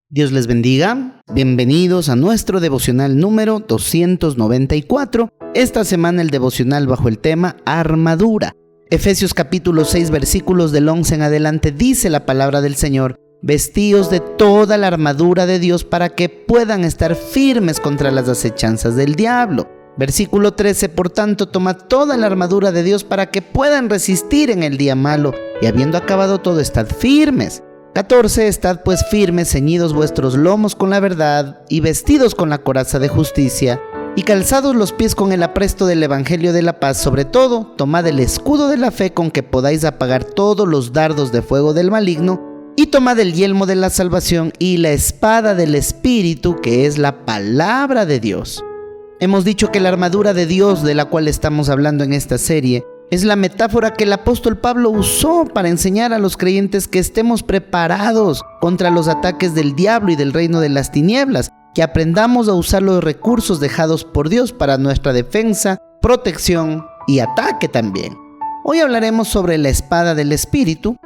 Dios les bendiga. Bienvenidos a nuestro devocional número 294. Esta semana el devocional bajo el tema armadura. Efesios capítulo 6 versículos del 11 en adelante dice la palabra del Señor: vestíos de toda la armadura de Dios para que puedan estar firmes contra las acechanzas del diablo. Versículo 13, por tanto, tomad toda la armadura de Dios para que puedan resistir en el día malo, y habiendo acabado todo, estad firmes. 14, estad pues firmes, ceñidos vuestros lomos con la verdad, y vestidos con la coraza de justicia, y calzados los pies con el apresto del evangelio de la paz. Sobre todo, tomad el escudo de la fe con que podáis apagar todos los dardos de fuego del maligno, y tomad el yelmo de la salvación y la espada del Espíritu, que es la palabra de Dios. Hemos dicho que la armadura de Dios, de la cual estamos hablando en esta serie, es la metáfora que el apóstol Pablo usó para enseñar a los creyentes que estemos preparados contra los ataques del diablo y del reino de las tinieblas, que aprendamos a usar los recursos dejados por Dios para nuestra defensa, protección y ataque también. Hoy hablaremos sobre la espada del Espíritu.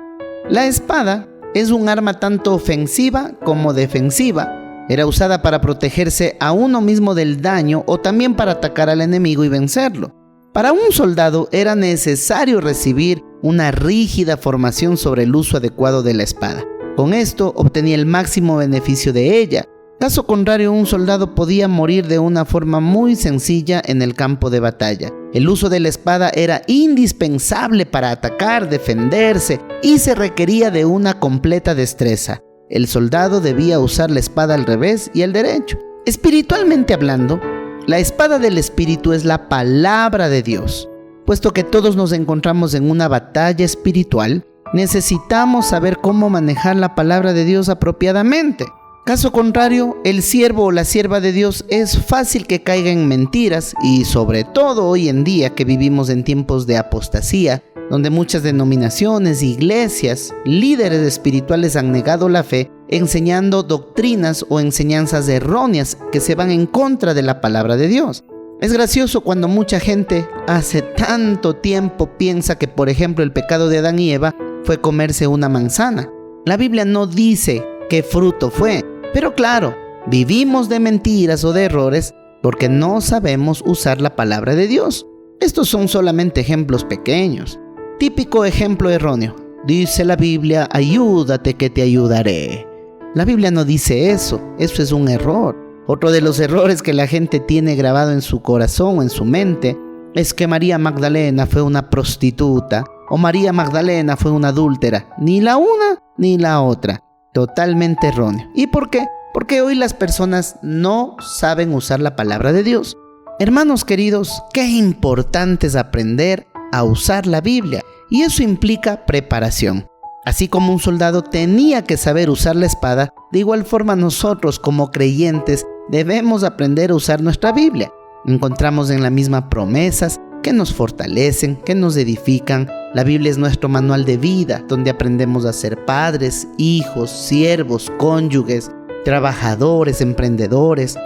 La espada es un arma tanto ofensiva como defensiva. Era usada para protegerse a uno mismo del daño o también para atacar al enemigo y vencerlo. Para un soldado era necesario recibir una rígida formación sobre el uso adecuado de la espada. Con esto obtenía el máximo beneficio de ella. Caso contrario, un soldado podía morir de una forma muy sencilla en el campo de batalla. El uso de la espada era indispensable para atacar, defenderse, y se requería de una completa destreza. El soldado debía usar la espada al revés y al derecho. Espiritualmente hablando, la espada del Espíritu es la palabra de Dios. Puesto que todos nos encontramos en una batalla espiritual, necesitamos saber cómo manejar la palabra de Dios apropiadamente. Caso contrario, el siervo o la sierva de Dios es fácil que caiga en mentiras, y sobre todo hoy en día que vivimos en tiempos de apostasía, donde muchas denominaciones, iglesias, líderes espirituales han negado la fe, enseñando doctrinas o enseñanzas erróneas que se van en contra de la palabra de Dios. Es gracioso cuando mucha gente hace tanto tiempo piensa que, por ejemplo, el pecado de Adán y Eva fue comerse una manzana. La Biblia no dice qué fruto fue, pero claro, vivimos de mentiras o de errores porque no sabemos usar la palabra de Dios. Estos son solamente ejemplos pequeños. Típico ejemplo erróneo. Dice la Biblia: ayúdate que te ayudaré. La Biblia no dice eso. Eso es un error. Otro de los errores que la gente tiene grabado en su corazón o en su mente es que María Magdalena fue una prostituta o María Magdalena fue una adúltera. Ni la una ni la otra. Totalmente erróneo. ¿Y por qué? Porque hoy las personas no saben usar la palabra de Dios. Hermanos queridos, qué importante es aprender a usar la Biblia, y eso implica preparación. Así como un soldado tenía que saber usar la espada, de igual forma nosotros como creyentes debemos aprender a usar nuestra Biblia. Encontramos en la misma promesas que nos fortalecen, que nos edifican. La Biblia es nuestro manual de vida, donde aprendemos a ser padres, hijos, siervos, cónyuges, trabajadores, emprendedores.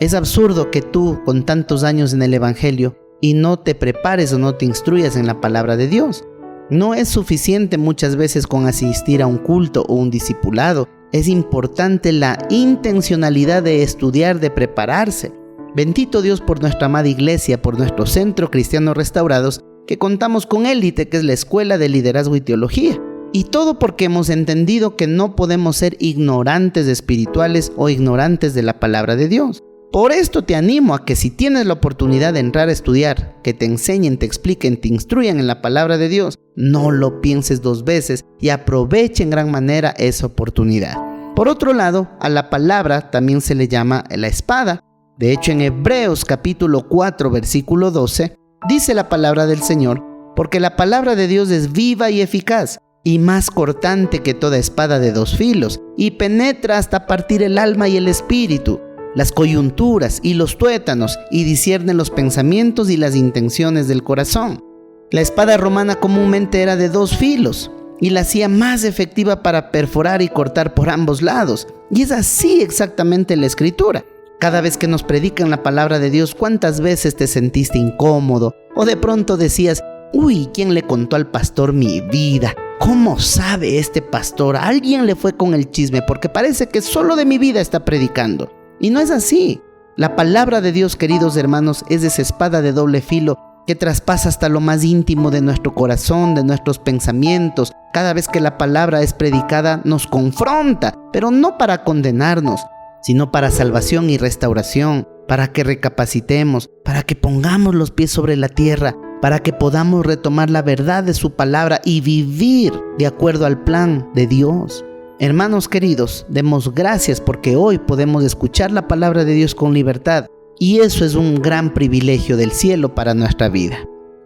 Es absurdo que tú, con tantos años en el Evangelio, y no te prepares o no te instruyas en la palabra de Dios. No es suficiente muchas veces con asistir a un culto o un discipulado. Es importante la intencionalidad de estudiar, de prepararse. Bendito Dios por nuestra amada iglesia, por nuestro Centro Cristiano Restaurados, que contamos con Élite, que es la Escuela de Liderazgo y Teología. Y todo porque hemos entendido que no podemos ser ignorantes espirituales o ignorantes de la palabra de Dios. Por esto te animo a que si tienes la oportunidad de entrar a estudiar, que te enseñen, te expliquen, te instruyan en la palabra de Dios, no lo pienses dos veces y aproveche en gran manera esa oportunidad. Por otro lado, a la palabra también se le llama la espada. De hecho, en Hebreos capítulo 4, versículo 12, dice la palabra del Señor: porque la palabra de Dios es viva y eficaz, y más cortante que toda espada de dos filos, y penetra hasta partir el alma y el espíritu, las coyunturas y los tuétanos, y discierne los pensamientos y las intenciones del corazón. La espada romana comúnmente era de dos filos, y la hacía más efectiva para perforar y cortar por ambos lados. Y es así exactamente la Escritura. Cada vez que nos predican la palabra de Dios, ¿cuántas veces te sentiste incómodo? O de pronto decías: Uy, ¿quién le contó al pastor mi vida? ¿Cómo sabe este pastor? Alguien le fue con el chisme porque parece que solo de mi vida está predicando. Y no es así. La palabra de Dios, queridos hermanos, es esa espada de doble filo que traspasa hasta lo más íntimo de nuestro corazón, de nuestros pensamientos. Cada vez que la palabra es predicada nos confronta, pero no para condenarnos, sino para salvación y restauración, para que recapacitemos, para que pongamos los pies sobre la tierra, para que podamos retomar la verdad de su palabra y vivir de acuerdo al plan de Dios. Hermanos queridos, demos gracias porque hoy podemos escuchar la palabra de Dios con libertad, y eso es un gran privilegio del cielo para nuestra vida.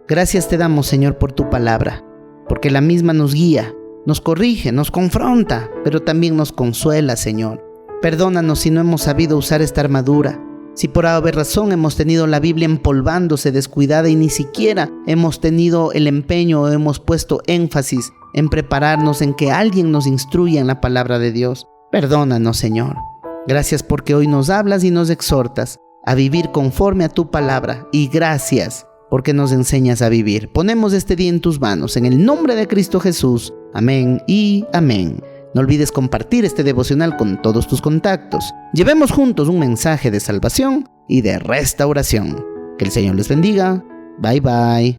Gracias te damos, Señor, por tu palabra, porque la misma nos guía, nos corrige, nos confronta, pero también nos consuela, Señor. Perdónanos si no hemos sabido usar esta armadura, si por haber razón hemos tenido la Biblia empolvándose, descuidada y ni siquiera hemos tenido el empeño o hemos puesto énfasis en prepararnos, en que alguien nos instruya en la palabra de Dios. Perdónanos, Señor. Gracias porque hoy nos hablas y nos exhortas a vivir conforme a tu palabra, y gracias porque nos enseñas a vivir. Ponemos este día en tus manos, en el nombre de Cristo Jesús. Amén y amén. No olvides compartir este devocional con todos tus contactos. Llevemos juntos un mensaje de salvación y de restauración. Que el Señor les bendiga. Bye bye.